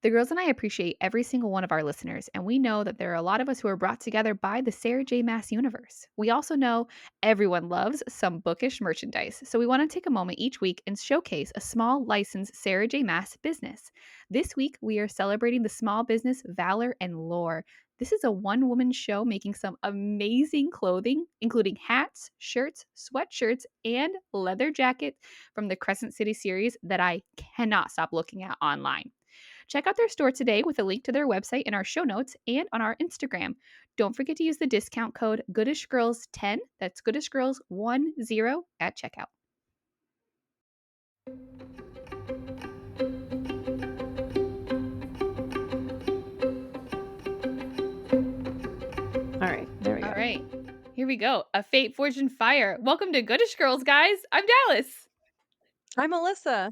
The girls and I appreciate every single one of our listeners, and we know that there are a lot of us who are brought together by the Sarah J. Maas universe. We also know everyone loves some bookish merchandise, so we want to take a moment each week and showcase a small licensed Sarah J. Maas business. This week, we are celebrating the small business Valor and Lore. This is a one-woman show making some amazing clothing, including hats, shirts, sweatshirts, and leather jackets from the Crescent City series that I cannot stop looking at online. Check out their store today with a link to their website in our show notes and on our Instagram. Don't forget to use the discount code goodishgirls10, that's goodishgirls10 at checkout. All right, there we go. All right, here we go. A Fate, Fortune, Fire. Welcome to Goodish Girls, guys. I'm Dallas. I'm Alissa.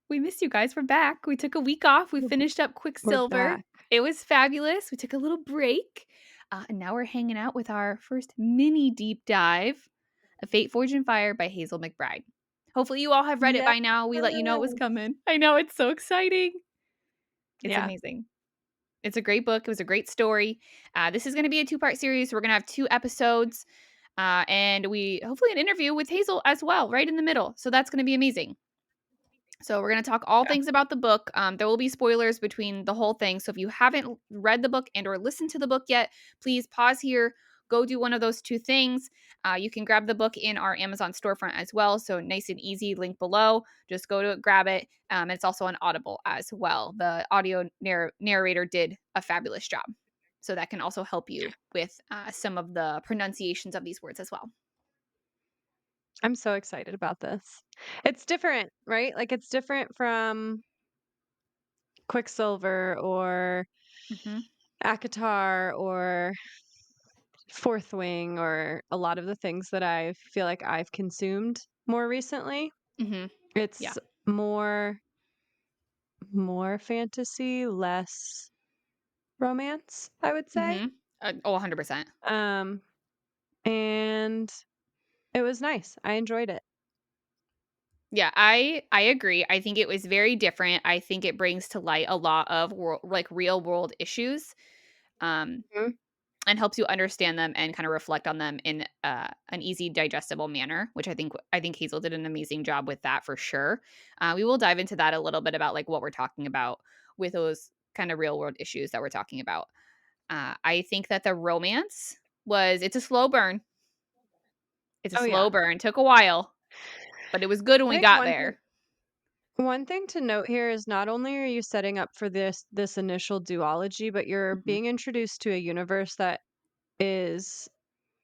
We missed you guys. We're back. We took a week off. We finished up We're Quicksilver. back. It was fabulous. We took a little break. And now we're hanging out with our first mini deep dive, A Fate, Fortune, Fire by Hazel McBride. Hopefully you all have read it by now. We let you know it was coming. I know, it's so exciting. It's amazing. It's a great book. It was a great story. This is going to be a 2-part series. We're going to have 2 episodes. And we hopefully an interview with Hazel as well, right in the middle. So that's going to be amazing. So we're going to talk all things about the book. There will be spoilers between the whole thing. So if you haven't read the book and or listened to the book yet, please pause here. Go do one of those 2 things. You can grab the book in our Amazon storefront as well. So nice and easy, link below. Just go to it, grab it. It's also on Audible as well. The audio narrator did a fabulous job. So that can also help you with some of the pronunciations of these words as well. I'm so excited about this. It's different, right? Like it's different from Quicksilver or Mm-hmm. Akatar or Fourth Wing or a lot of the things that I feel like I've consumed more recently. Mm-hmm. Yeah. It's more fantasy, less romance, I would say. Mm-hmm. 100%. Um and it was nice. I enjoyed it. Yeah, I agree. I think it was very different. I think it brings to light a lot of real world issues, um, Mhm. and helps you understand them and kind of reflect on them in an easy, digestible manner. Which I think Hazel did an amazing job with that for sure. We will dive into that a little bit about like what we're talking about with those kind of real world issues that we're talking about. I think that the romance it's a slow burn. It's a Oh slow yeah. burn. Took a while, but it was good when I we think got there. one thing to note here is not only are you setting up for this initial duology, but you're Hmm. being introduced to a universe that is,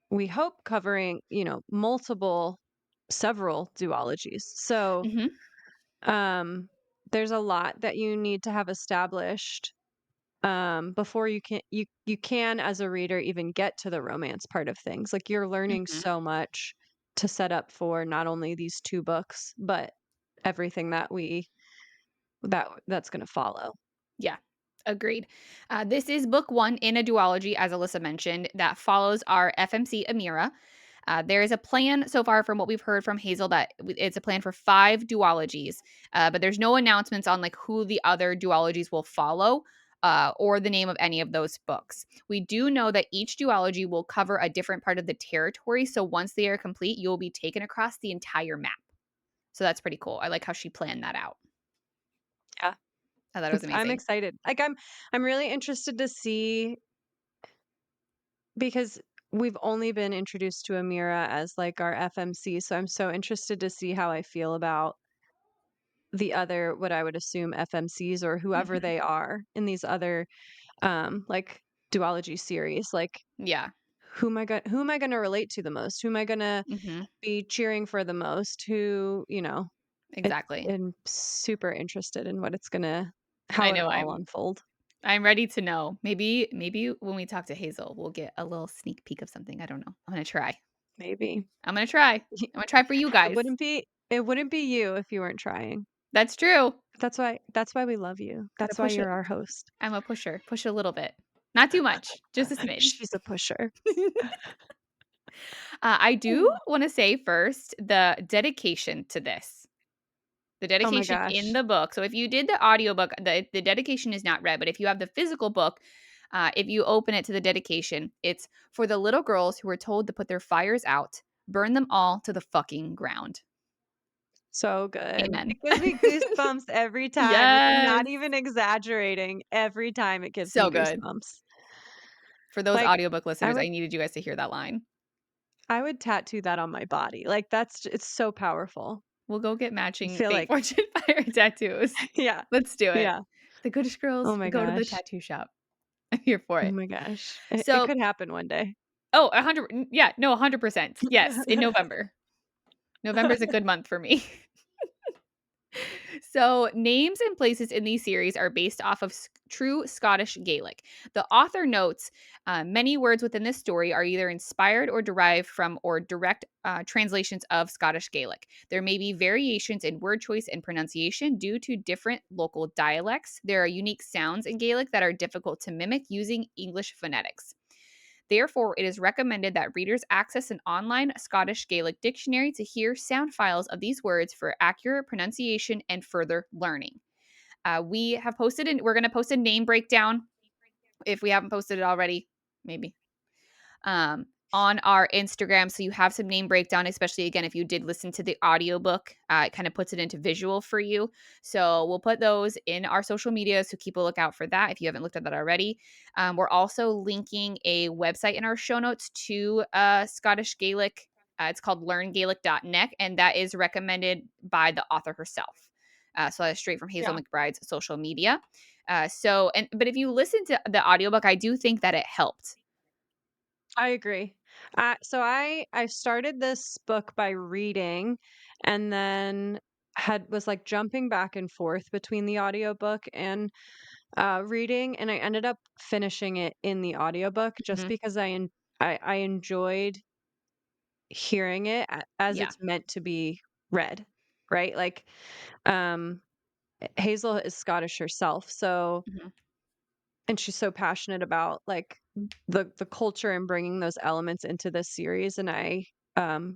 we hope, covering, several duologies. So, Hmm. um, there's a lot that you need to have established before you can as a reader even get to the romance part of things. Like you're learning Hmm. so much to set up for not only these 2 books, but everything that's going to follow. Yeah, agreed. This is book 1 in a duology, as Alyssa mentioned, that follows our FMC Amira. There is a plan so far from what we've heard from Hazel that it's a plan for 5 duologies, but there's no announcements on like who the other duologies will follow. Or the name of any of those books. We do know that each duology will cover a different part of the territory. So once they are complete, you'll be taken across the entire map. So that's pretty cool. I like how she planned that out. Yeah. I thought it was I'm amazing. excited. Like I'm really interested to see, because we've only been introduced to Amira as like our FMC, so I'm so interested to see how I feel about the other, what I would assume FMCs or whoever Mhm. they are in these other like duology series. Like Yeah. who am I going to relate to the most? Who am I going to Hmm. be cheering for the most? Exactly. I'm super interested in how I know. it'll all unfold. I'm ready to know. Maybe when we talk to Hazel, we'll get a little sneak peek of something. I don't know. I'm gonna try. Maybe. I'm gonna try. I'm gonna try for you guys. It wouldn't be you if you weren't trying. That's true. That's why we love you. Gotta That's why push it. you're our host. I'm a pusher. Push a little bit. Not too much. Just a smidge. She's a pusher. I do want to say first the dedication to this. The Oh my dedication in gosh. the book. So if you did the audiobook, the dedication is not read, but if you have the physical book, if you open it to the dedication, it's for the little girls who were told to put their fires out, burn them all to the fucking ground. So good. Amen. It gives me goosebumps every time. Like, I'm Yes. not even exaggerating. Every time it gives me So good. goosebumps. For those Like, audiobook I listeners, I would needed you guys to hear that line. I would tattoo that on my body. Like, it's so powerful. We'll go get I matching feel Fate like Fortune Fire tattoos. yeah. Let's do it. Yeah. The Goodish Oh girls my go to the gosh. tattoo shop. I'm here for Oh it. my gosh. It So, could happen one day. oh, 100, yeah, no, 100%. Yes, in November. November's a good month for me. So, names and places in these series are based off of true Scottish Gaelic. The author notes many words within this story are either inspired or derived from or direct translations of Scottish Gaelic. There may be variations in word choice and pronunciation due to different local dialects. There are unique sounds in Gaelic that are difficult to mimic using English phonetics. Therefore, it is recommended that readers access an online Scottish Gaelic dictionary to hear sound files of these words for accurate pronunciation and further learning. We have posted, and we're going to post a name breakdown if we haven't posted it already, maybe on our Instagram. So you have some name breakdown, especially again, if you did listen to the audiobook, it kind of puts it into visual for you. So we'll put those in our social media. So keep a lookout for that if you haven't looked at that already. We're also linking a website in our show notes to Scottish Gaelic. It's called learngaelic.net, and that is recommended by the author herself. So that's straight from Hazel Yeah. McBride's social media. But if you listen to the audiobook, I do think that it helped. I agree. So I started this book by reading and then had was like jumping back and forth between the audiobook and reading, and I ended up finishing it in the audiobook just Mhm. because I enjoyed hearing it as Yeah. it's meant to be read, right? Like um Hazel is Scottish herself, so Mhm. and she's so passionate about like the culture and bringing those elements into this series, and I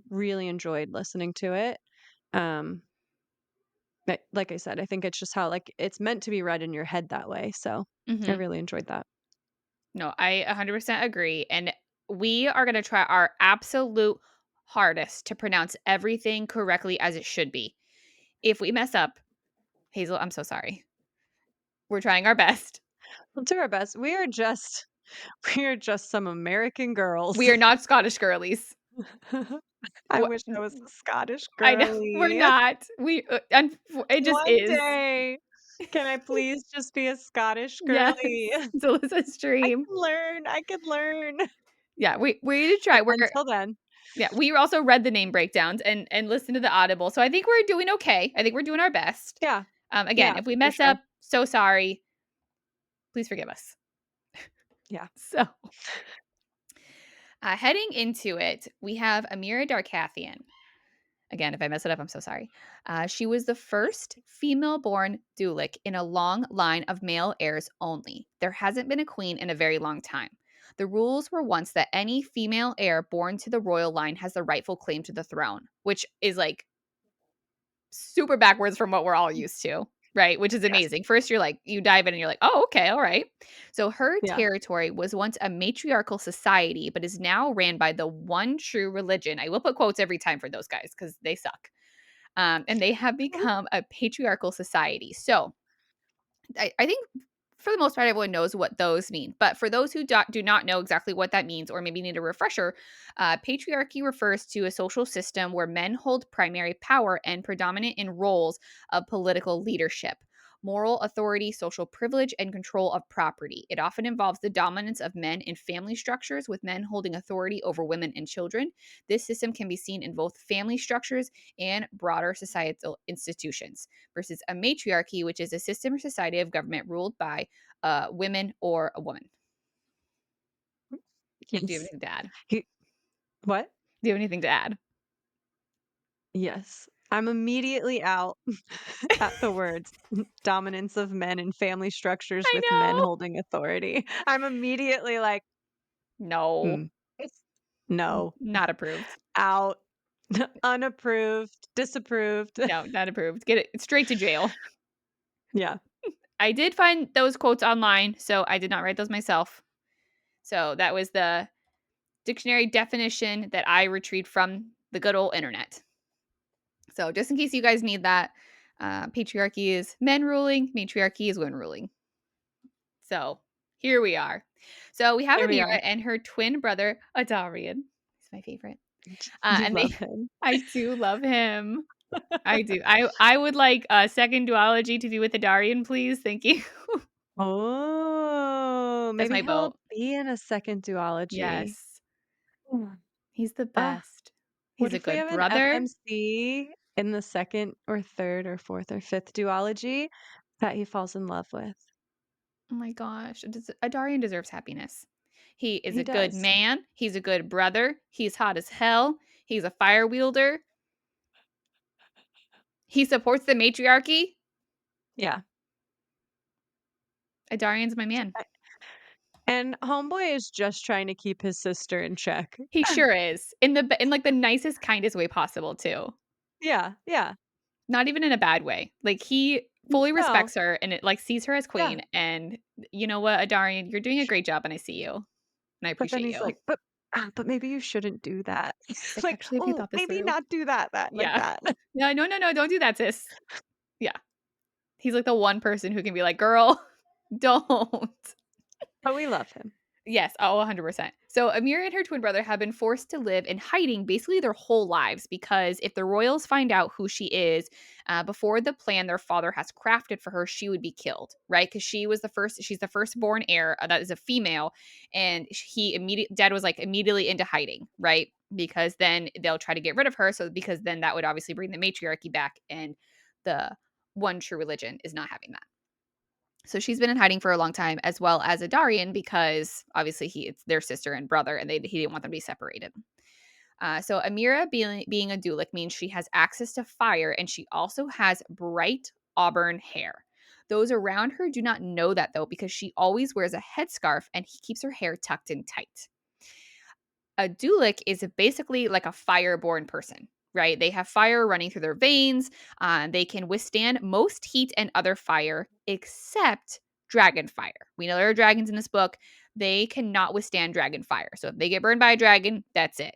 really enjoyed listening to it. Um but like I said, I think it's just how like it's meant to be read in your head that way. So I Mhm. really enjoyed that. No, I 100% agree, and we are gonna try our absolute hardest to pronounce everything correctly as it should be. If we mess up, Hazel, I'm so sorry. We're trying our best. We'll do our best. We are just some American girls. We are not Scottish girlies. I What wish I was a Scottish I know, we're girly. not. It just One is. day, can I please just be a Scottish Yes. girly? It's Alyssa's dream. I could learn. Yeah, we're gonna try. But We're until then, Yeah, we also read the name breakdowns and listened to the Audible, so I think we're doing okay. I think we're doing our best. yeah, Again, yeah, if we for mess sure. up, so sorry. Please forgive us. Yeah. So, heading into it, we have Amira Darkathian. Again, if I mess it up, I'm so sorry. She was the first female born Dulik in a long line of male heirs only. There hasn't been a queen in a very long time. The rules were once that any female heir born to the royal line has the rightful claim to the throne, which is like super backwards from what we're all used to, right? Which is Yes. amazing. First, you're like, you dive in and you're like, oh, okay, all right. So her Yeah. territory was once a matriarchal society, but is now ran by the one true religion. I will put quotes every time for those guys because they suck. And they have become a patriarchal society. So I think for the most part, everyone knows what those mean. But for those who do not know exactly what that means, or maybe need a refresher, patriarchy refers to a social system where men hold primary power and predominant in roles of political leadership, moral authority, social privilege, and control of property. It often involves the dominance of men in family structures, with men holding authority over women and children. This system can be seen in both family structures and broader societal institutions versus a matriarchy, which is a system or society of government ruled by women or a woman. Do you have Yes. anything to add? You what? Do you have anything to add? Yes. I'm immediately out at the words dominance of men in family structures I with men know. holding authority. I'm immediately like, No, "Hmm, no, not approved. out." Unapproved, disapproved. No, not approved. Get it straight to jail. Yeah. I did find those quotes online, so I did not write those myself. So that was the dictionary definition that I retrieved from the good old internet. So just in case you guys need that, patriarchy is men ruling, matriarchy is women ruling. So here we are. So we have Here we Amira are. and her twin brother, Adarian. He's my favorite. You And love they, him. I do love him. I do. I would like a second duology to be with Adarian, please. Thank you. Oh, That's maybe my he'll vote. be in a second duology. Yes. Mm. He's the Ah, best. He's what a if we good have an brother. FMC in the second or third or fourth or fifth duology that he falls in love with? Oh my gosh. Adarian deserves happiness. He is He a good does. man. He's a good brother. He's hot as hell. He's a fire wielder. He supports the matriarchy. Yeah. Adarian's my man. And Homeboy is just trying to keep his sister in check. He sure is. In like the nicest, kindest way possible too. Yeah, yeah. Not even in a bad way. Like he fully No, respects her and it like sees her as yeah. queen. And you know what, Adarian, you're doing a great job and I see you. And I But then appreciate he's you. like, but maybe you shouldn't do that. He's like, Like, actually, have you oh, thought this maybe through? not do that like Yeah. that. No, no, no, no, don't do that, sis. Yeah. He's like the one person who can be like, girl, don't. But we love him. Yes, oh, 100%. So Amira and her twin brother have been forced to live in hiding basically their whole lives because if the royals find out who she is, before the plan their father has crafted for her, she would be killed, right? Because she's the firstborn heir that is a female, and dad was like immediately into hiding, right? Because then they'll try to get rid of her. So because then that would obviously bring the matriarchy back, and the one true religion is not having that. So she's been in hiding for a long time, as well as Adarian, because obviously it's their sister and brother, and he didn't want them to be separated. So Amira being a Dulik means she has access to fire, and she also has bright auburn hair. Those around her do not know that though, because she always wears a headscarf and he keeps her hair tucked in tight. A Dulik is basically like a fire-born person, right? They have fire running through their veins. They can withstand most heat and other fire except dragon fire. We know there are dragons in this book. They cannot withstand dragon fire. So if they get burned by a dragon, that's it.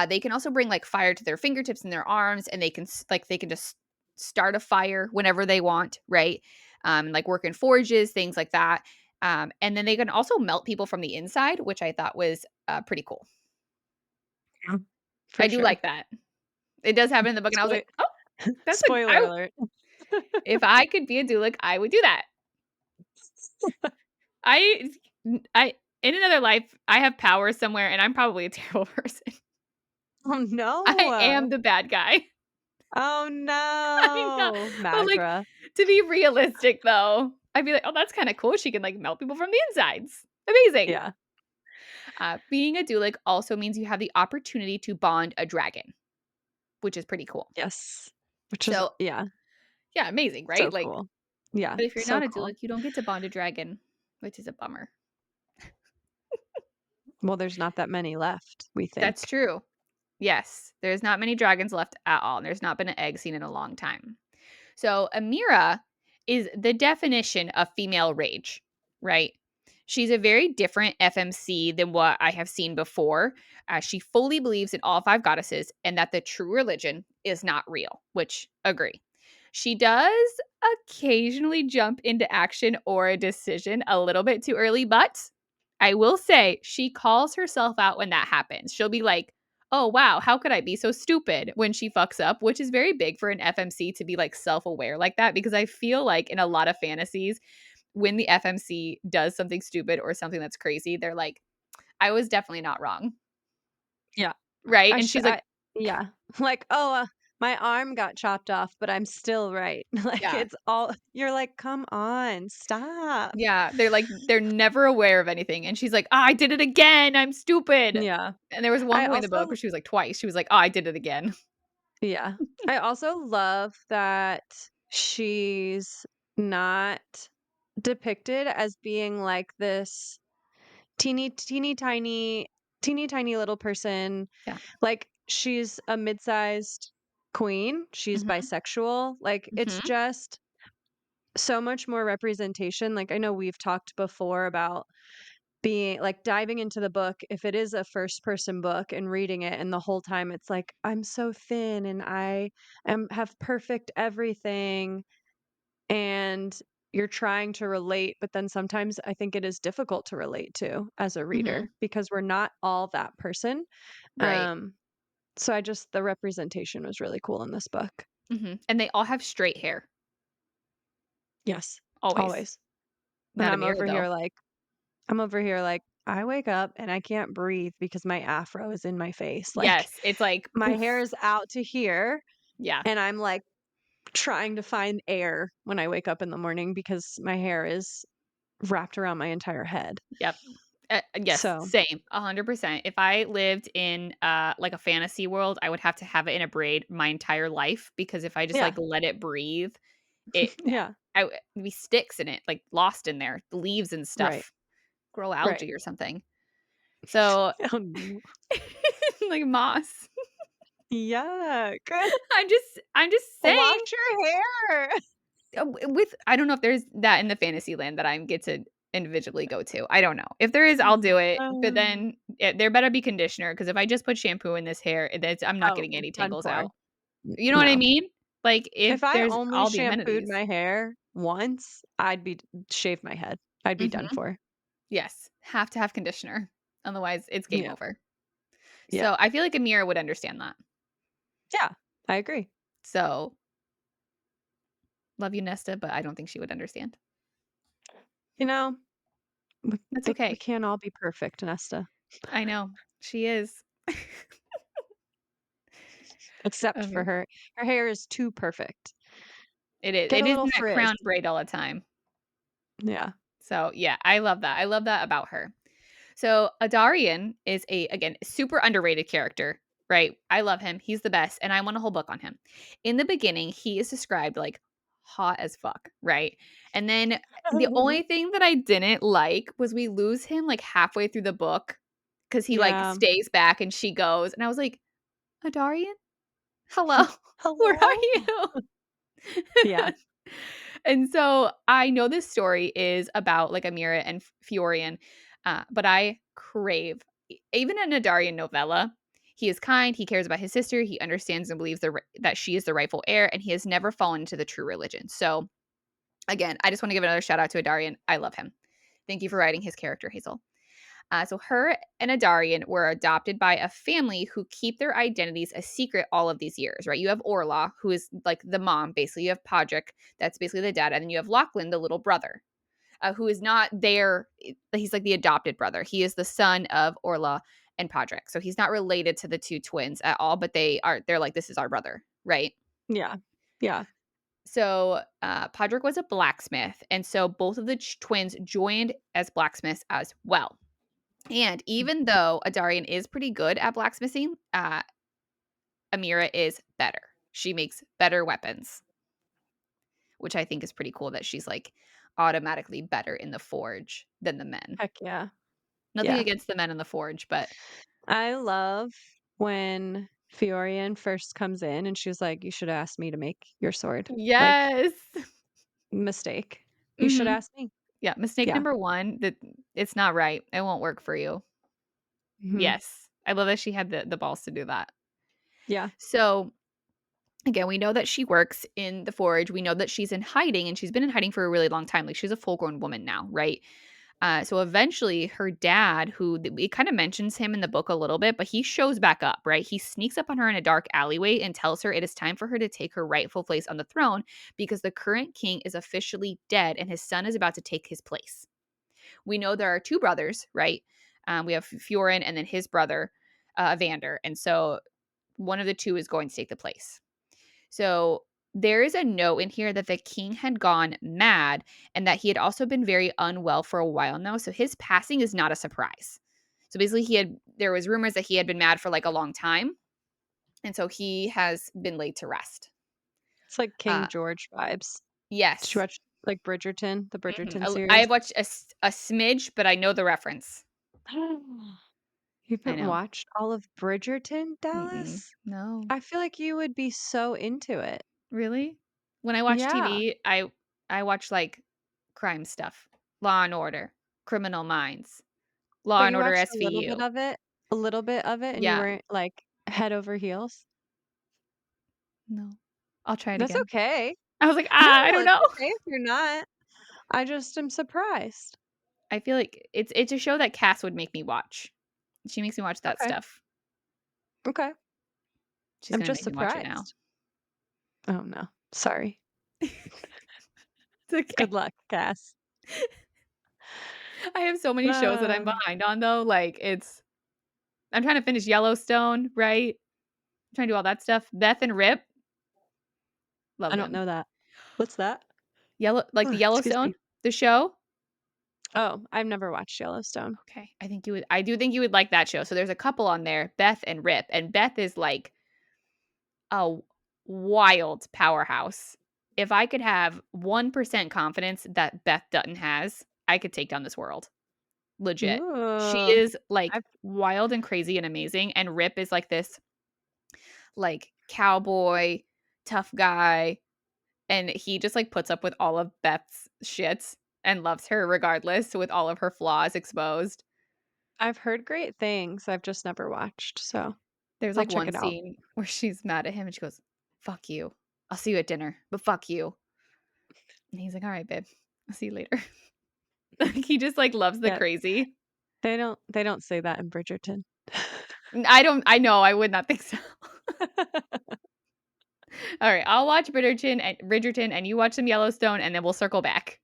They can also bring like fire to their fingertips and their arms, and they can just start a fire whenever they want, right? Like work in forges, things like that. And then they can also melt people from the inside, which I thought was pretty cool. Yeah. I For do sure. like that. It does happen in the book, and I was Spoi like, "Oh, that's a spoiler alert. if I could be a Dulik, I would do that." I I in another life, I have power somewhere, and I'm probably a terrible person. Oh, I am no. the bad guy. Oh, I know, no. but, like, Magra. to be realistic, though, I'd be like, "Oh, that's kinda cool. She can, like, melt people from the insides. Amazing." Yeah. Being a Dulik also means you have the opportunity to bond a dragon, which is pretty cool. Yes. Which is So, yeah, yeah, amazing, so right? Like, cool. Yeah, but if you're so not a cool. Dulik, you don't get to bond a dragon, which is a bummer. Well, there's not that many left, we That's think. true. Yes, there's not many dragons left at all, and there's not been an egg seen in a long time. So Amira is the definition of female rage, right? She's a very different FMC than what I have seen before. She fully believes in all five goddesses and that the true religion is not real, which agree. She does occasionally jump into action or a decision a little bit too early, but I will say she calls herself out when that happens. She'll be like, oh wow, how could I be so stupid when she fucks up, which is very big for an FMC to be like self-aware like that, because I feel like in a lot of fantasies when the FMC does something stupid or something that's crazy, they're like, I was definitely not wrong. Yeah. Right? I And sh she's like, I yeah. Like, "Oh, my arm got chopped off, but I'm still right." Like, yeah. it's all you're like, "Come on, stop." Yeah, they're never aware of anything and she's like, "Ah, I did it again. I'm stupid." Yeah. And there was one I point in the book also where she was like twice. She was like, "Oh, I did it again." yeah. I also love that she's not depicted as being like this teeny tiny little person. Yeah. Like she's a mid-sized queen. She's Mhm, bisexual. Like, it's mhm, just so much more representation. Like, I know we've talked before about being like diving into the book, if it is a first person book and reading it, and the whole time it's like, I'm so thin and have perfect everything, and you're trying to relate, but then sometimes I think it is difficult to relate to as a mhm. reader because we're not all that person. Right. Um, so the representation was really cool in this book. Mhm, and they all have straight hair, Yes, always. always. And Not Amira, though. I'm over here like, I wake up and I can't breathe because my afro is in my face. Like, Yes, it's like, my hair poof. is out to here, Yeah, and I'm like trying to find air when I wake up in the morning because my hair is wrapped around my entire head. yep. Yes, So, same, 100%. If I lived in, like, a fantasy world, I would have to have it in a braid my entire life because if I just, yeah, like, let it breathe, it yeah, be sticks in it, like, lost in there, the leaves and right, stuff, grow right. algae or something. So Oh, no. like moss. Yuck. I'm just saying, Wash your hair. with I don't know if there's that in the fantasy land that I get to individually go to. I don't know. If there is, I'll do it, but then there better be conditioner because if I just put shampoo in this hair, I'm not Oh, getting any done tangles for. out. You know what I No. mean? Like, if If I there's only all the shampooed amenities. my hair once, I'd be shave my head. I'd be done Mhm. for. Yes, have to have conditioner, otherwise it's game Yeah. over. Yeah. So, I feel like Amira would understand that. Yeah. I agree. So, love you, Nesta, but I don't think she would understand. You know, That's we okay. can't all be perfect, Nesta, I know. She is. except for Okay. her. Her hair is too perfect. It is. Get It a little isn't that frizz. crown braid all the time. Yeah. So, yeah, I love that. I love that about her. So, Adarian is again, super underrated character, right? I love him. He's the best, and I want a whole book on him. In the beginning, he is described like hot as fuck, right? And then the only thing that I didn't like was we lose him like halfway through the book because he like Yeah. stays back and she goes, and I was like, Adarian, hello, where are Hello? you? Yeah. And so I know this story is about like Amira and Fiorian, but I crave even a Nadarian novella. He is kind. He cares about his sister. He understands and believes that she is the rightful heir, and he has never fallen into the true religion. So again, I just want to give another shout out to Adarian. I love him. Thank you for writing his character, Hazel. So her and Adarian were adopted by a family who keep their identities a secret all of these years, right? You have Orla, who is like the mom, basically. You have Podrick, that's basically the dad, and then you have Lachlan, the little brother, who is not there. He's like the adopted brother. He is the son of Orla and Podrick, so he's not related to the two twins at all. But they're like, this is our brother, right? Yeah. Yeah. So Podrick was a blacksmith, and so both of the twins joined as blacksmiths as well. And even though Adarian is pretty good at blacksmithing, Amira is better. She makes better weapons, which I think is pretty cool that she's like automatically better in the forge than the men. Heck yeah. Nothing Yeah. against the men in the forge, but I love when Fiorian first comes in and she's like, "You should ask me to make your sword." Like, yes. mistake. You should Mhm. ask me. Yeah, mistake Yeah. number 1, that it's not right. It won't work for you. Mhm. Yes. I love that she had the balls to do that. Yeah. So again, we know that she works in the forge. We know that she's in hiding, and she's been in hiding for a really long time. Like, she's a full-grown woman now, right? So eventually, her dad, who it kind of mentions him in the book a little bit, but he shows back up, right? He sneaks up on her in a dark alleyway and tells her it is time for her to take her rightful place on the throne because the current king is officially dead and his son is about to take his place. We know there are two brothers, right? We have Fiorin and then his brother, Evander. And so one of the two is going to take the place. So there is a note in here that the king had gone mad and that he had also been very unwell for a while now. So his passing is not a surprise. So basically there was rumors that he had been mad for like a long time. And so he has been laid to rest. It's like Uh King George vibes. Did you yes. watch, like, Bridgerton, the Mhm. Bridgerton I series? have watched a smidge, but I know the reference. You I haven't know. watched all of Bridgerton, Mm-mm. Dallas? No. I feel like you would be so into it. Really? When I watch Yeah. TV, I watch, like, crime stuff, Law& and Order, Criminal Minds, Law& But and you Order watched SVU. a little bit of it, and you Yeah. weren't, like, head over heels? No. I'll try it That's again. okay. I was like, No, "Ah, I don't it's know." okay if you're not. I just am surprised. I feel like it's a show that Cass would make me watch. She makes me watch that Okay, stuff. okay. She's I'm gonna just make me watch it now. surprised. Oh, no. Sorry. It's okay. Good luck, Cass. I have so many shows that I'm Uh, behind on, though, like, I'm trying to finish Yellowstone, right? I'm trying to do all that stuff. Beth and Rip, I love don't them. know that. What's that? The Excuse Yellowstone, me. the show? Oh, I've never watched Yellowstone. Okay, I do think you would like that show. So there's a couple on there, Beth and Rip, and Beth is like a wild powerhouse. If I could have 1% confidence that Beth Dutton has, I could take down this world. Legit. She Ooh. is like I've wild and crazy and amazing, and Rip is like this like cowboy, tough guy, and he just like puts up with all of Beth's shit and loves her regardless with all of her flaws exposed. I've heard great things. I've just never watched, so There's, I'll like, check one it out. scene where she's mad at him and she goes, "Fuck you. I'll see you at dinner, but fuck you." And he's like, "Alright, babe. I'll see you later." Like, he just, like, loves the Yeah, crazy. they don't say that in Bridgerton. I know, I would not think so. Alright, I'll watch Bridgerton, and you watch some Yellowstone, and then we'll circle back.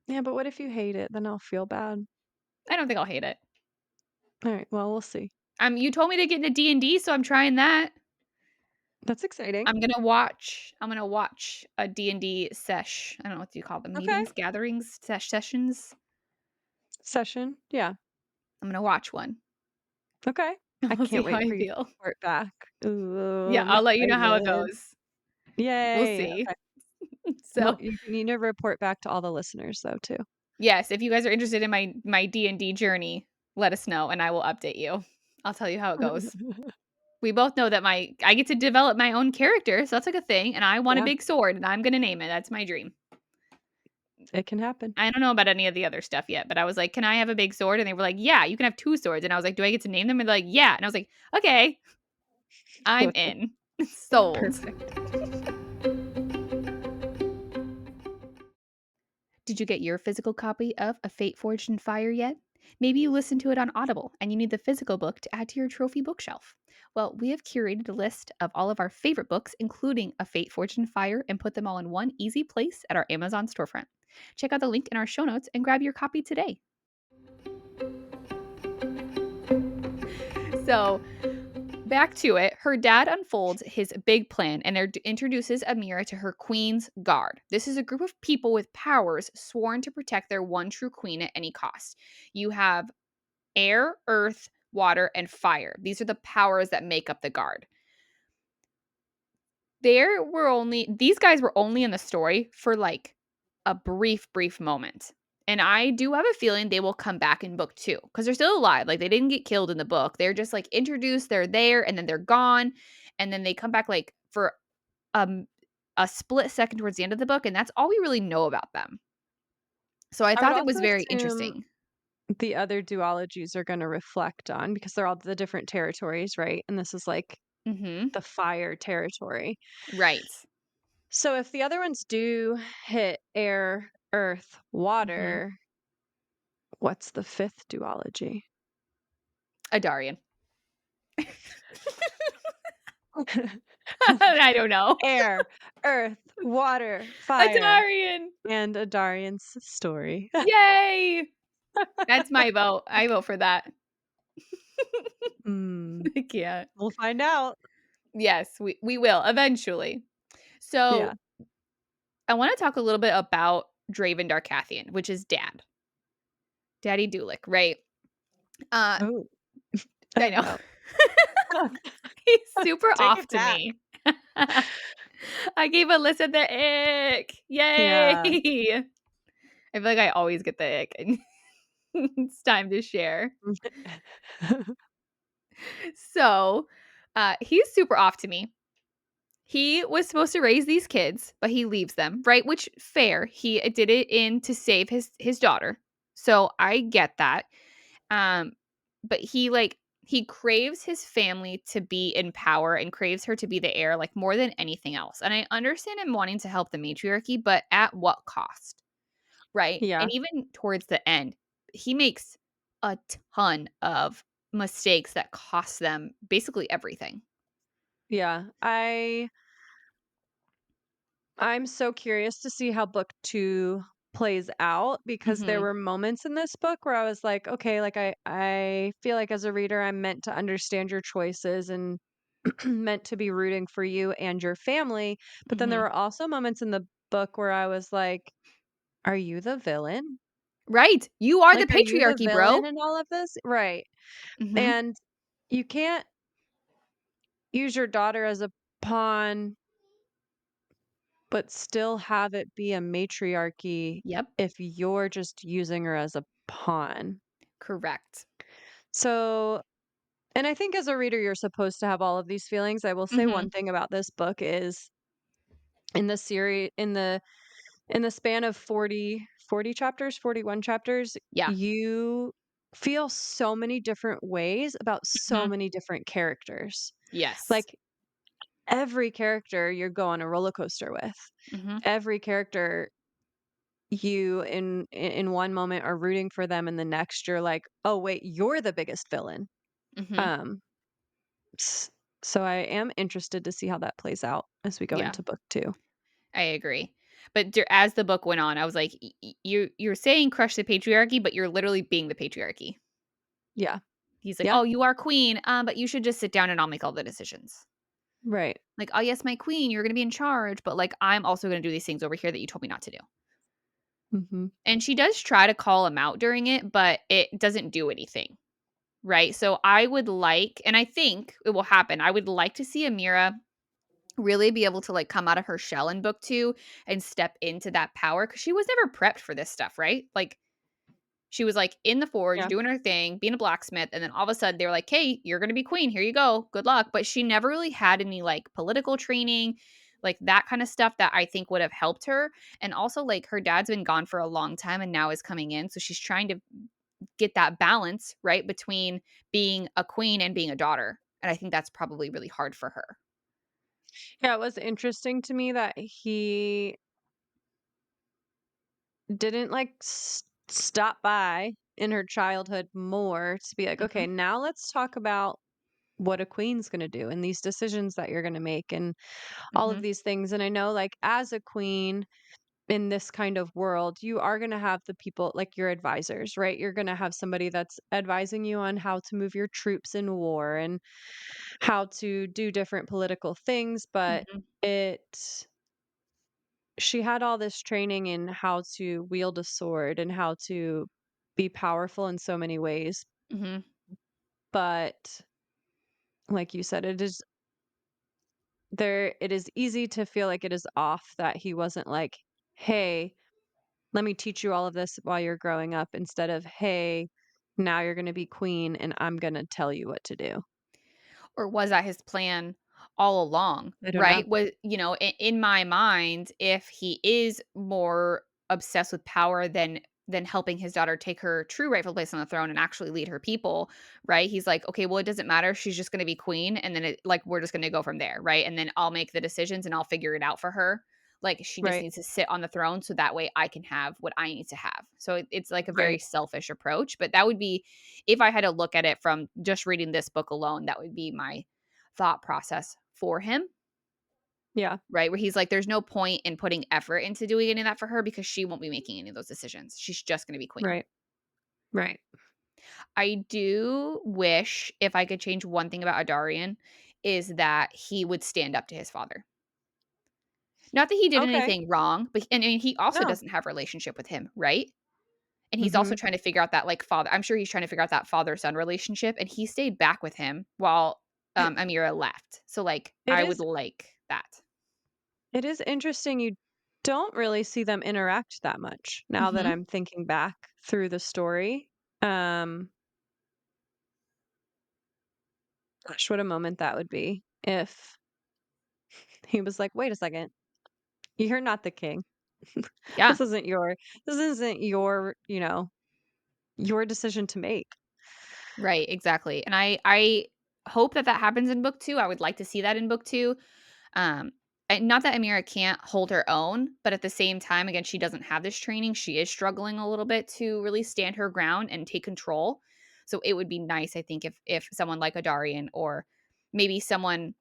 Yeah, but what if you hate it? Then I'll feel bad. I don't think I'll hate it. Alright, well, we'll see. You told me to get into D&D, so I'm trying that. That's exciting. I'm gonna watch a D&D sesh. I don't know what you call them, Okay. meetings, gatherings, sessions? Session, yeah. I'm gonna watch one. Okay. I We'll see can't how wait I for you to feel. report back. Ooh, Yeah, I'm I'll let you know how it excited. goes. We'll Yay, see. okay. Well, So, you need to report back to all the listeners though, too. yes, if you guys are interested in my D&D journey, let us know and I will update you. I'll tell you how it goes. We both know that I get to develop my own character, so that's like a thing, and I want a Yeah, big sword and I'm gonna name it. That's my dream. it can happen. I don't know about any of the other stuff yet, but I was like, "Can I have a big sword?" And they were like, "Yeah, you can have 2 swords." And I was like, "Do I get to name them?" And they're like, "Yeah." And I was like, "Okay, I'm in." Sold. Perfect. Did you get your physical copy of A Fate Forged in Fire yet? Maybe you listened to it on Audible and you need the physical book to add to your trophy bookshelf. Well, we have curated a list of all of our favorite books, including A Fate Forged in Fire, and put them all in one easy place at our Amazon storefront. Check out the link in our show notes and grab your copy today. So, back to it, her dad unfolds his big plan and introduces Amira to her Queen's Guard. This is a group of people with powers sworn to protect their one true queen at any cost. You have air, earth, water, and fire. These are the powers that make up the Guard. These guys were only in the story for like a brief moment. And I do have a feeling they will come back in book 2 because they're still alive. Like they didn't get killed in the book. They're just like introduced, they're there, and then they're gone. And then they come back like for um a split second towards the end of the book, and that's all we really know about them. So I I would thought it was also very assume interesting. the other duologies are gonna reflect on because they're all the different territories, right? And this is like Mhm. the fire territory. Right. So if the other ones do hit air, earth, Mhm. water, what's the 5th duology? Adarian. I don't know. Air, earth, water, fire, Adarian. and Adarian's story. Yay! That's my vote. I vote for that. Hmm, I can't. we'll find out. Yes, we will eventually. Yeah. So, I wanna talk a little bit about Draven Darkathian, which is Daddy Dulick, right? Uh, Oh, I know. no. He's super Take off it to back. me. I gave Alyssa the ick. Yeah. Yay! I feel like I always get the ick, and it's time to share. So, he's super off to me. He was supposed to raise these kids, but he leaves them, right? Which fair. He did it in to save his daughter. So I get that. Um, but he craves his family to be in power and craves her to be the heir like more than anything else. And I understand him wanting to help the matriarchy, but at what cost? Right? Yeah. And even towards the end, he makes a ton of mistakes that cost them basically everything. Yeah. I'm so curious to see how book 2 plays out because there Mhm. were moments in this book where I was like, okay, like I feel like as a reader I'm meant to understand your choices and meant to be rooting for you and your family, but then there Mhm. were also moments in the book where I was like, are you the villain? Right. You are the Like, are you the patriarchy, villain bro. in all of this? Right. Mhm. And you can't use your daughter as a pawn, but still have it be a matriarchy Yep. if you're just using her as a pawn. Correct. So, and I think as a reader, you're supposed to have all of these feelings. I will say Mhm. one thing about this book is in the series, in the span of 40 chapters, 41 chapters, Yeah. you feel so many different ways about so Mhm. many different characters. Yes. Like every character you go on a roller coaster with. Mhm. Every character you in one moment are rooting for them and the next you're like, "Oh wait, you're the biggest villain." Mhm. Um s- so I am interested to see how that plays out as we go Yeah, into book 2. I agree. But as the book went on, I was like, You're saying crush the patriarchy, but you're literally being the patriarchy." Yeah. He's like, Yeah. "Oh, you are queen, but you should just sit down and I'll make all the decisions." Right. Like, "Oh, yes, my queen, you're gonna be in charge, but, like, I'm also gonna do these things over here that you told me not to do." Mhm. And she does try to call him out during it, but it doesn't do anything, right? So I would like and I think it will happen, I would like to see Amira really be able to, like, come out of her shell in book 2 and step into that power because she was never prepped for this stuff, right? Like, she was, like, in the forge Yeah. doing her thing, being a blacksmith, and then all of a sudden they were like, "Hey, you're gonna be queen. Here you go. Good luck." But she never really had any, like, political training, like, that kinda stuff that I think would have helped her, and also, like, her dad's been gone for a long time and now is coming in, so she's trying to get that balance, right, between being a queen and being a daughter, and I think that's probably really hard for her. Yeah, it was interesting to me that he didn't like stop by in her childhood more to be like, Mhm, "Okay, now let's talk about what a queen's going to do and these decisions that you're going to make and all of mhm, these things." And I know like as a queen in this kind of world, you are going to have the people like your advisors, right? You're going to have somebody that's advising you on how to move your troops in war and how to do different political things, but mhm, it she had all this training in how to wield a sword and how to be powerful in so many ways. mhm. But like you said, it is easy to feel like it is off that he wasn't like, "Hey, let me teach you all of this while you're growing up," instead of, "Hey, now you're gonna be queen and I'm gonna tell you what to do." Or was that his plan all along, I don't know. right? Was in my mind, if he is more obsessed with power than helping his daughter take her true rightful place on the throne and actually lead her people, right? He's like, "Okay, well, it doesn't matter. She's just gonna be queen, and then we're just gonna go from there, right? And then I'll make the decisions and I'll figure it out for her. Like, she just Right, needs to sit on the throne so that way I can have what I need to have." So it's like a very right. selfish approach, but that would be if I had to look at it from just reading this book alone, that would be my thought process for him, Yeah, right? Where he's like, there's no point in putting effort into doing any of that for her because she won't be making any of those decisions. She's just going to be queen. right, right. I do wish if I could change one thing about Adarian is that he would stand up to his father. Not that he did Okay. anything wrong, but and he also No. doesn't have a relationship with him, right? And he's also Mhm. trying to figure out that like father. I'm sure he's trying to figure out that father son relationship, and he stayed back with him while It Amira left. So like, it I would is like that. it is interesting you don't really see them interact that much now that Hmm. I'm thinking back through the story. Um Gosh, what a moment that would be if he was like, "Wait a second, you're not the king. Yeah. This isn't your this isn't your, your decision to make." Right, exactly. And I hope that that happens in book 2. I would like to see that in book 2. Um, and not that Amira can't hold her own, but at the same time, again, she doesn't have this training. She is struggling a little bit to really stand her ground and take control. So it would be nice, I think, if someone like a Darian or maybe someone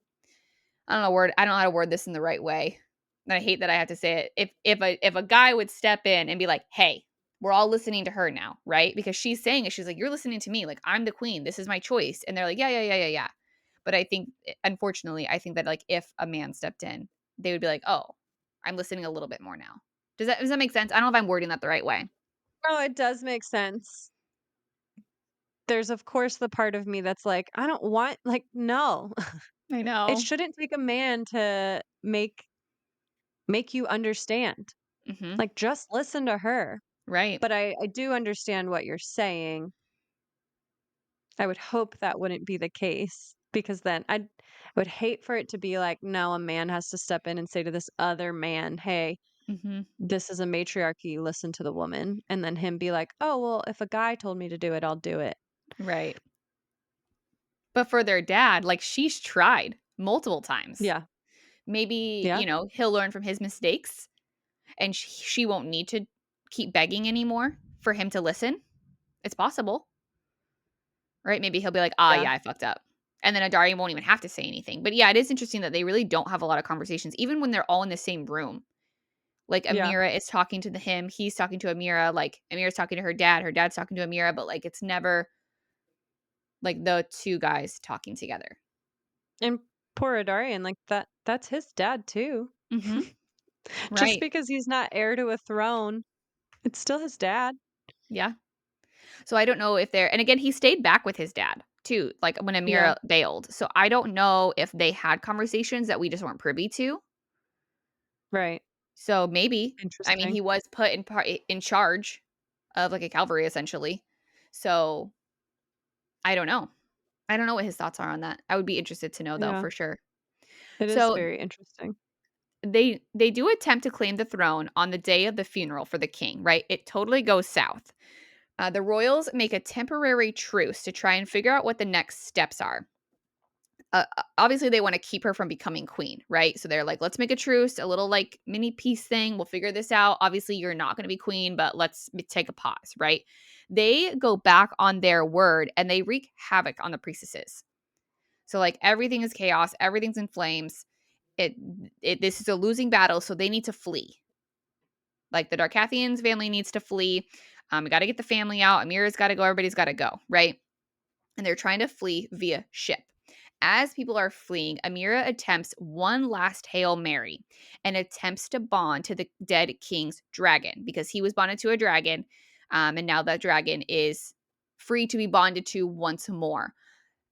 I don't know how to word this in the right way. And I hate that I have to say it. If a guy would step in and be like, "Hey, we're all listening to her now," right? Because she's saying it. She's like, "You're listening to me. Like I'm the queen. This is my choice." And they're like, "Yeah, yeah, yeah, yeah, yeah." But I think, unfortunately, I think that like if a man stepped in, they would be like, "Oh, I'm listening a little bit more now." Does that make sense? I don't know if I'm wording that the right way. Oh, it does make sense. There's, of course, the part of me that's like, I don't want like, no. I It know. shouldn't take a man to make you understand. Mhm. Like, just listen to her. Right. But I do understand what you're saying. I would hope that wouldn't be the case because then I would hate for it to be like, no, a man has to step in and say to this other man, "Hey, Mhm. this is a matriarchy, listen to the woman." And then him be like, "Oh, well, if a guy told me to do it, I'll do it." Right. But for their dad, like she's tried multiple times. Yeah. Maybe, Yeah. he'll learn from his mistakes and she won't need to keep begging anymore for him to listen. It's possible, right? Maybe he'll be like, "Ah, Yeah. yeah, I fucked up." And then Adari won't even have to say anything. But yeah, it is interesting that they really don't have a lot of conversations, even when they're all in the same room. Like Yeah. Amira is talking to him, he's talking to Amira, like Amira's talking to her dad's talking to Amira, but like it's never like the two guys talking together. And poor Adarian, like that's his dad too. Mhm. Just Right. because he's not heir to a throne, it's still his dad. Yeah. So I don't know if they're and again, he stayed back with his dad too, like when Yeah. Amira bailed. So I don't know if they had conversations that we just weren't privy to. Right. So maybe. I mean, Interesting. he was put in charge of like a cavalry essentially. So I don't know. I don't know what his thoughts are on that. I would be interested to know though Yeah. for sure. It is So very interesting. they do attempt to claim the throne on the day of the funeral for the king, right? It totally goes south. The royals make a temporary truce to try and figure out what the next steps are. Obviously they want to keep her from becoming queen, right? So they're like, let's make a truce, a little like mini peace thing. We'll figure this out. Obviously, you're not going to be queen, but let's take a pause, right? They go back on their word and they wreak havoc on the priestesses. So like everything is chaos, everything's in flames. It, this is a losing battle, so they need to flee. Like the Darkathians family needs to flee. We got to get the family out. Amira's got to go. Everybody's got to go, right? And they're trying to flee via ship. As people are fleeing, Amira attempts one last Hail Mary and attempts to bond to the dead king's dragon because he was bonded to a dragon. And now that dragon is free to be bonded to once more.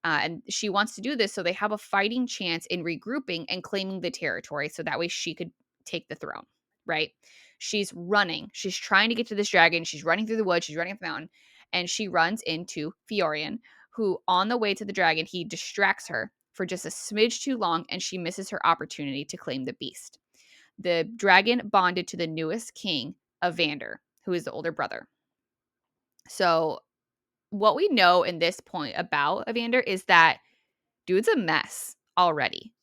And she wants to do this so they have a fighting chance in regrouping and claiming the territory so that way she could take the throne, right? She's running. She's trying to get to this dragon. She's running through the woods. She's running up the mountain. And she runs into Fiorian, who on the way to the dragon, he distracts her for just a smidge too long and she misses her opportunity to claim the beast. The dragon bonded to the newest king, Evander, who is the older brother. So what we know in this point about Evander is that dude's a mess already,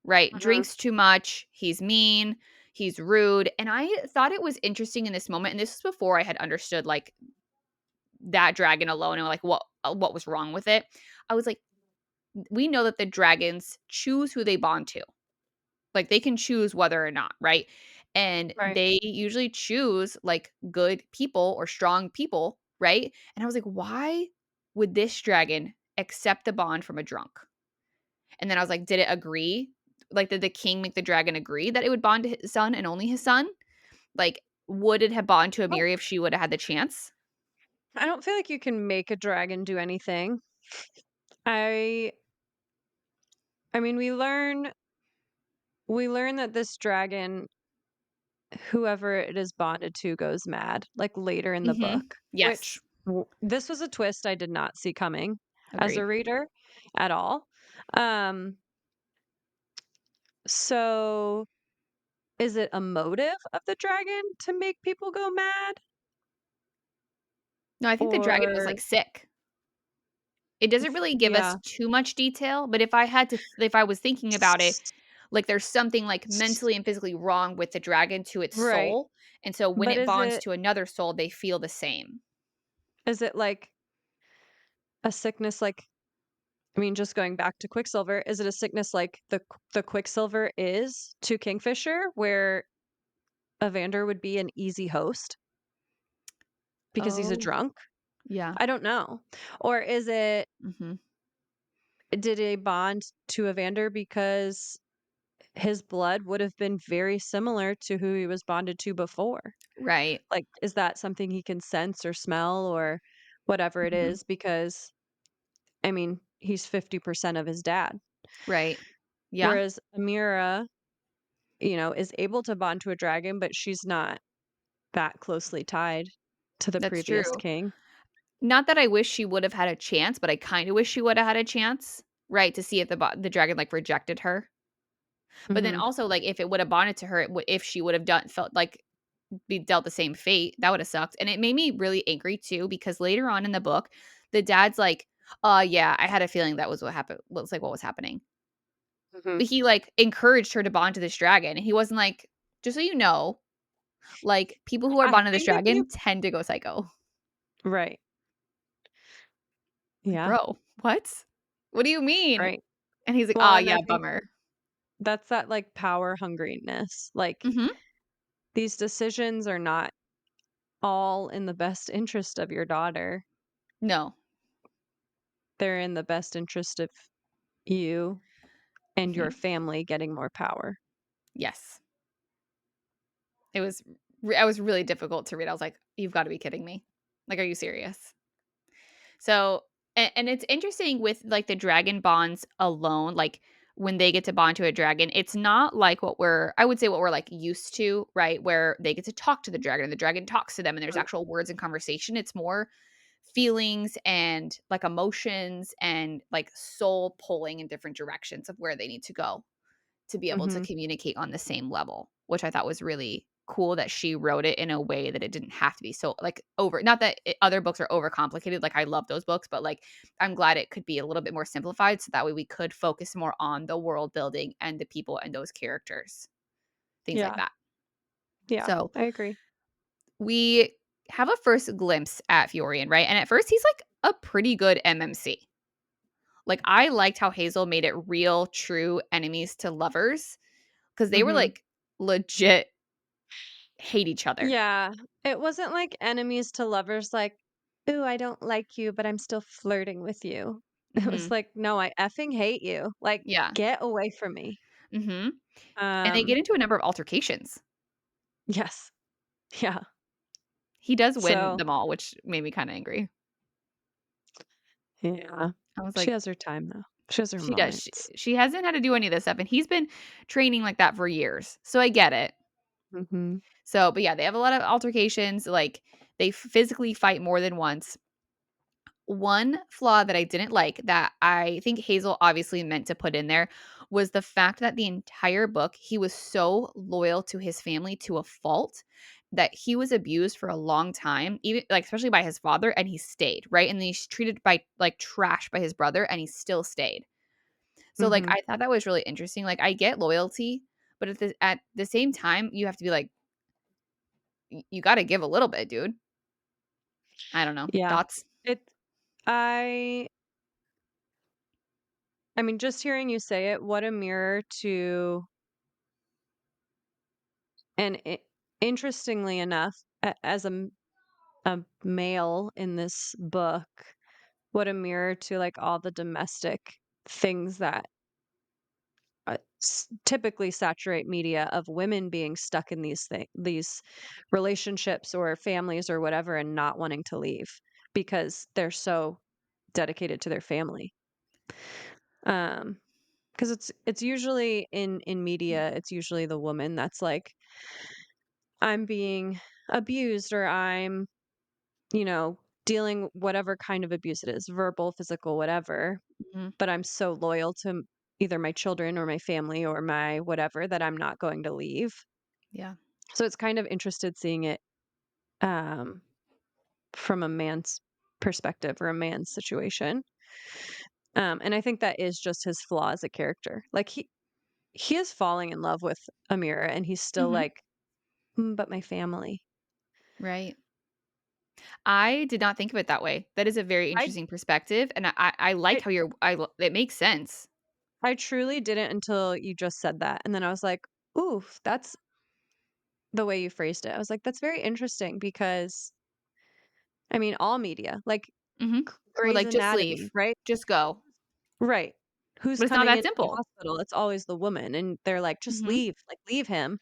right? Mhm. Drinks too much. He's mean. He's rude. And I thought it was interesting in this moment. And this was before I had understood like that dragon alone and like what was wrong with it. I was like, we know that the dragons choose who they bond to. Like they can choose whether or not, right? And Right. they usually choose like good people or strong people, right? And I was like, why would this dragon accept the bond from a drunk? And then I was like, did it agree? Like, did the king make the dragon agree that it would bond to his son and only his son? Like, would it have bonded to Oh, Amiri if she would have had the chance? I don't feel like you can make a dragon do anything. I I mean, we learn that this dragon, whoever it is bonded to, goes mad, like, later in the Mhm. book, which Yes. this was a twist I did not see coming as Agreed. a reader at all. Um, so is it a motive of the dragon to make people go mad? No, I think the dragon was, Or like, sick. It doesn't really give us yeah. too much detail, but if I was thinking about it, S like, there's something, like, s mentally and physically wrong with the dragon to its Right. soul, and so when But it bonds to another soul, they feel the same. is it like a sickness like I mean, just going back to Quicksilver, is it a sickness like the Quicksilver is to Kingfisher, where Evander would be an easy host because he's a Oh, drunk? yeah. I don't know. Or is it Mhm. did a bond to Evander because his blood would have been very similar to who he was bonded to before? Right. Like, is that something he can sense or smell or whatever it Mhm. is? Because, I mean, he's 50% of his dad. Right. Yeah, Whereas Amira, is able to bond to a dragon, but she's not that closely tied to the that's previous true. king. Not that I wish she would have had a chance, but I kinda wish she woulda had a chance, right, to see if the dragon, like, rejected her. But then Mhm, also, like, if it woulda bonded to her, if she would have done felt like be dealt the same fate, that woulda sucked, and it made me really angry too because later on in the book, the dad's like, yeah, I had a feeling that was what happened looks like what was happening." mhm. But he, like, encouraged her to bond to this dragon, and he wasn't like, "Just so you know, like, people who are I bonded to this think if you dragon tend to go psycho." right. Like, Yeah, "Bro, what? What do you mean?" right. And he's like, Well, "Ah, and I yeah, think bummer." that's that, like, power hungriness. Like, Mhm. these decisions are not all in the best interest of your daughter. No. They're in the best interest of you and your Mhm. family getting more power. Yes. It was I was really difficult to read. I was like, "You've gotta be kidding me. Like, are you serious?" So, and it's interesting with, like, the dragon bonds alone, like, when they get to bond to a dragon, it's not like what we're I would say what we're, like, used to, right? Where they get to talk to the dragon and the dragon talks to them and there's Mm, actual words and conversation. It's more feelings and, like, emotions and, like, soul pulling in different directions of where they need to go to be able to mhm. communicate on the same level, which I thought was really cool that she wrote it in a way that it didn't have to be so, like, over not that other books are overcomplicated, like, I love those books, but, like, I'm glad it could be a little bit more simplified so that way we could focus more on the world building and the people and those characters, things like Yeah, that. yeah, So, I agree. we have a first glimpse at Fiorian, right? And at first he's, like, a pretty good MMC. Like, I liked how Hazel made it real, true enemies to lovers because they were, Mhm. like, legit hate each other. Yeah, it wasn't like enemies to lovers, like, "Ooh, I don't like you, but I'm still flirting with you." It was Mhm. like, "No, I effing hate you. Like, Yeah. get away from me." Mhm. And they get Um, into a number of altercations. yes. Yeah. He does win So, them all, which made me kinda angry. yeah. I was She like, has her time though. She has her "She does. She moments. she hasn't had to do any of this stuff, and he's been training like that for years, so I get it." Mhm. So, but yeah, they have a lot of altercations, like, they physically fight more than once. One flaw that I didn't like that I think Hazel obviously meant to put in there was the fact that the entire book, he was so loyal to his family to a fault that he was abused for a long time, even like especially by his father, and he stayed, right? And then he's treated by like trash by his brother, and he still stayed. So like Mhm. I thought that was really interesting. Like I get loyalty, but at the same time, you have to be like, you got to give a little bit, dude. I don't know. Yeah. Thoughts? It I I mean, just hearing you say it, what a mirror to and interestingly enough, as a male in this book, what a mirror to like all the domestic things that typically saturate media of women being stuck in these relationships or families or whatever and not wanting to leave because they're so dedicated to their family. Um, because it's usually in media, it's usually the woman that's like, I'm being abused or I'm, dealing whatever kind of abuse it is, verbal, physical, whatever. Mhm. but I'm so loyal to either my children or my family or my whatever that I'm not going to leave. Yeah. So it's kind of interested seeing it um, from a man's perspective or a man's situation. And I think that is just his flaw as a character. Like he is falling in love with Amira and he's still Mhm. like, but my family. Right. I did not think of it that way. That is a very I interesting perspective, and I like I how you're it makes sense. I truly didn't until you just said that. And then I was like, ooh, that's the way you phrased it. I was like, that's very interesting because I mean, all media, like Mhm. We're Grey's like, "Just Anatomy, leave. right? Just go." Right. Who's But it's not coming that into the simple. hospital? It's always the woman, and they're like, "Just Mhm. leave, like, leave him."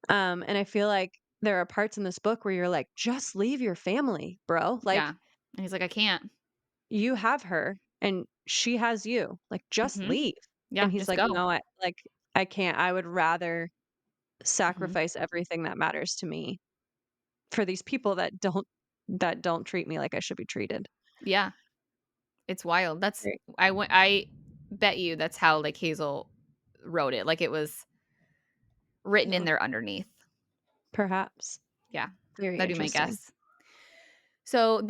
And I feel like there are parts in this book where you're like, "Just leave your family, bro. Yeah. Like, And he's like, "I can't." you have her, and she has you. Like, just Mhm. leave." And Yeah, he's just like, go. "No, I can't. I would rather Mhm. sacrifice everything that matters to me for these people that don't treat me like I should be treated." Yeah. It's wild. Right. I bet you that's how, like, Hazel wrote it, like, it was written in Yeah. there underneath. Perhaps. Yeah. Very That'd be my interesting. guess. So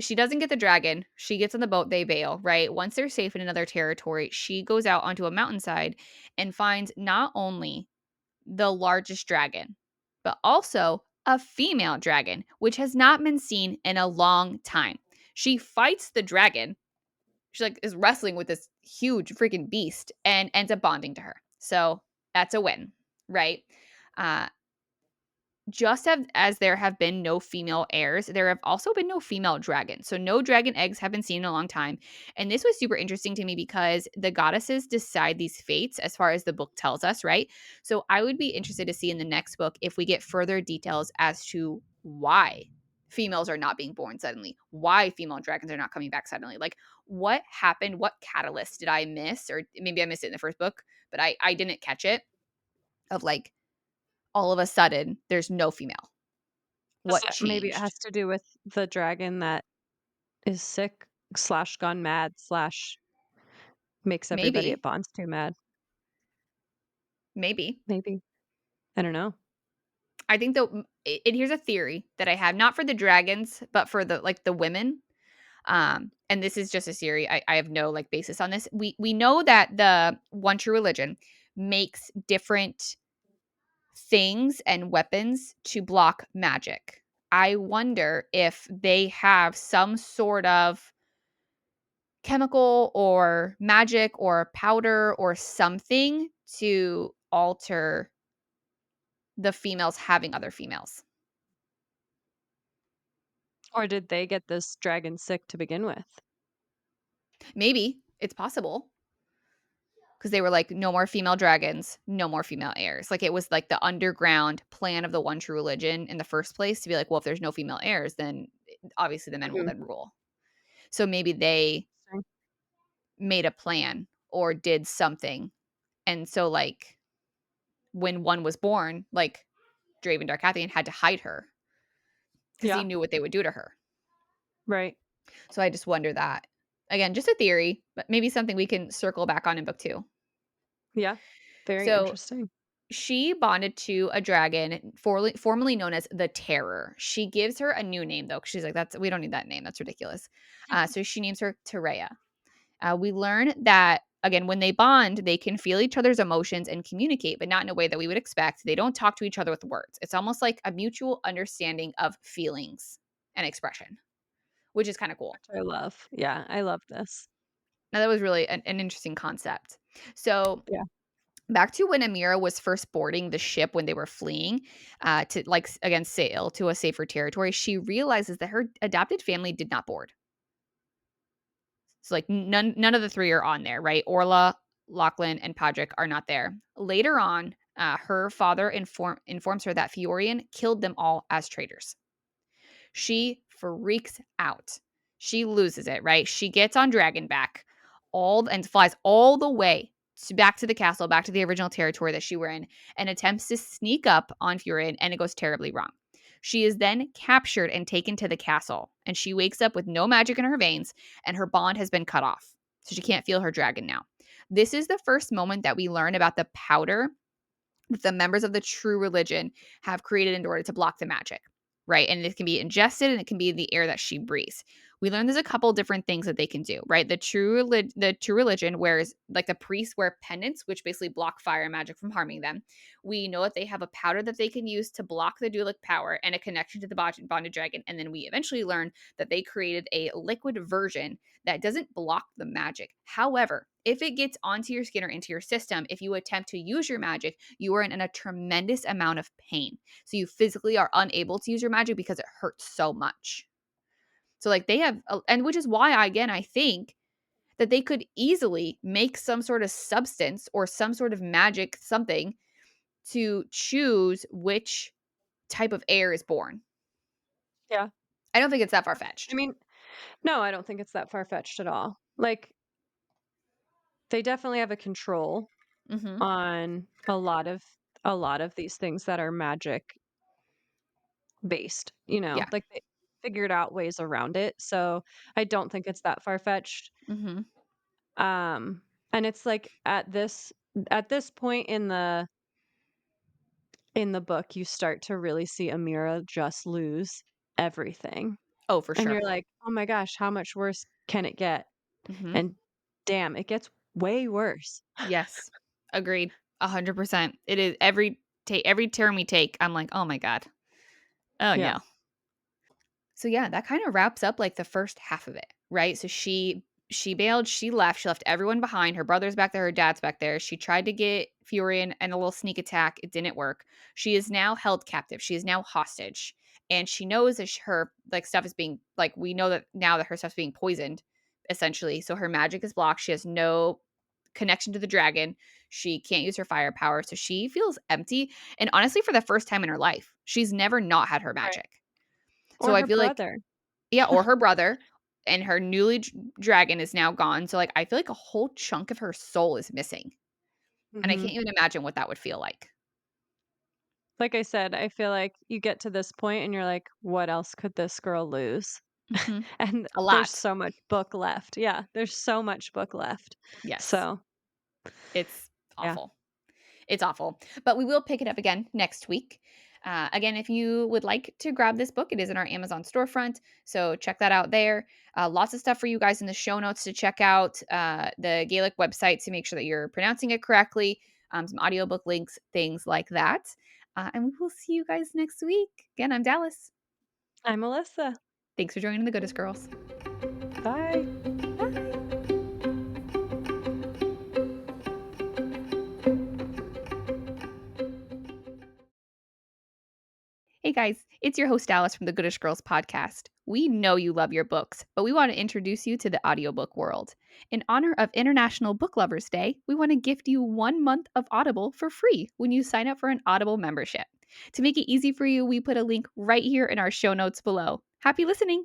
she doesn't get the dragon. She gets on the boat, they bail, right? Once they're safe in another territory, she goes out onto a mountainside and finds not only the largest dragon, but also a female dragon, which has not been seen in a long time. She fights the dragon. She like is wrestling with this huge freaking beast and ends up bonding to her. So that's a win, right? Uh, just as there have been no female heirs, there have also been no female dragons. So no dragon eggs have been seen in a long time. And this was super interesting to me because the goddesses decide these fates as far as the book tells us, right? So I would be interested to see in the next book if we get further details as to why females are not being born suddenly, why female dragons are not coming back suddenly. Like what happened? What catalyst did I miss? Or maybe I missed it in the first book, but I didn't catch it of like all of a sudden there's no female. What Maybe it changed? has to do with the dragon that is sick slash gone mad slash makes everybody Maybe. at Bonds too mad. Maybe. Maybe. I don't know. I think though and here's a theory that I have, not for the dragons, but for the like the women. And this is just a theory. I have no like basis on this. We know that the one true religion makes different things and weapons to block magic. I wonder if they have some sort of chemical or magic or powder or something to alter the females having other females. Or did they get this dragon sick to begin with? Maybe it's possible because they were like, no more female dragons, no more female heirs. Like it was like the underground plan of the one true religion in the first place to be like, well, if there's no female heirs, then obviously the men will Mhm. then rule. So maybe they Interesting. made a plan or did something. And so, like, when one was born, like Draven Darkathian had to hide her because he Yeah, knew what they would do to her. right. So I just wonder that. Again, just a theory, but maybe something we can circle back on in book two. Yeah. Very So interesting. she bonded to a dragon formerly known as the Terror. She gives her a new name though, 'cause she's like, "That's we don't need that name. That's ridiculous." So she names her Terea. We learn that again, when they bond, they can feel each other's emotions and communicate, but not in a way that we would expect. They don't talk to each other with words. It's almost like a mutual understanding of feelings and expression, which is kind of cool. Which I love. Yeah, I love this. Now that was really an interesting concept. So Yeah. back to when Amira was first boarding the ship when they were fleeing to like again sail to a safer territory, she realizes that her adopted family did not board. So like none of the three are on there, right? Orla, Lachlan, and Podrick are not there. Later on, her father informs her that Fiorian killed them all as traitors. She freaks out. She loses it, right? She gets on Dragonback all and flies all the way back to the castle, back to the original territory that she were in, and attempts to sneak up on Furion, and it goes terribly wrong. She is then captured and taken to the castle, and she wakes up with no magic in her veins, and her bond has been cut off. so she can't feel her dragon now. This is the first moment that we learn about the powder that the members of the true religion have created in order to block the magic, right? And it can be ingested and it can be in the air that she breathes. We learn there's a couple different things that they can do, right? The true religion wears, like, the priests wear pendants, which basically block fire and magic from harming them. We know that they have a powder that they can use to block the dualic power and a connection to the bonded dragon. And then we eventually learn that they created a liquid version that doesn't block the magic. However, if it gets onto your skin or into your system, if you attempt to use your magic, you are in a tremendous amount of pain. So you physically are unable to use your magic because it hurts so much. So, like, they have, and which is why, again, I think that they could easily make some sort of substance or some sort of magic something to choose which type of heir is born. Yeah. I don't think it's that far I fetched. mean, no, I don't think it's that far-fetched at all. Like, they definitely have a control Mm-hmm. on a lot of these things that are magic based, Yeah. like, they figured out ways around it, so I don't think it's that far-fetched. Mm-hmm. Um, and it's like at this point in the book, you start to really see Amira just lose everything. Oh, for And sure. you're like, "Oh my gosh, how much worse can it get?" Mm-hmm. And damn, it gets way worse. Yes. Agreed. 100%. It is every turn we take, I'm like, oh my God. Oh Yeah, no. So yeah, that kind of wraps up like the first half of it, right? So she bailed, she left everyone behind. Her brother's back there, her dad's back there. She tried to get Furion and a little sneak attack. It didn't work. She is now held captive. She is now hostage. And she knows that her, like, stuff is being, like, we know that now that her stuff's being poisoned, essentially. So her magic is blocked. She has no connection to the dragon. She can't use her firepower. So she feels empty. And honestly, for the first time in her life, she's never not had her right. magic. So Or I her feel like, brother. yeah, or her brother, and her newly dragon is now gone. So, like, I feel like a whole chunk of her soul is missing, and I Mhm. can't even imagine what that would feel like. Like I said, I feel like you get to this point and you're like, "What else could this girl lose?" Mhm. And A there's lot. so much book left. Yeah, there's so much book left. Yes. So, It's yeah. awful. It's awful. But we will pick it up again next week. Again, if you would like to grab this book, it is in our Amazon storefront. So check that out there. Lots of stuff for you guys in the show notes to check out, the Gaelic website to make sure that you're pronouncing it correctly, some audiobook links, things like that. And we will see you guys next week. Again, I'm Dallas. I'm Alyssa. Thanks for joining the Goodest Girls. Bye. Bye. Hey guys, it's your host Alice from the Goodish Girls podcast. We know you love your books, but we want to introduce you to the audiobook world. In honor of International Book Lovers Day, we want to gift you 1 month of Audible for free when you sign up for an Audible membership. To make it easy for you, we put a link right here in our show notes below. Happy listening!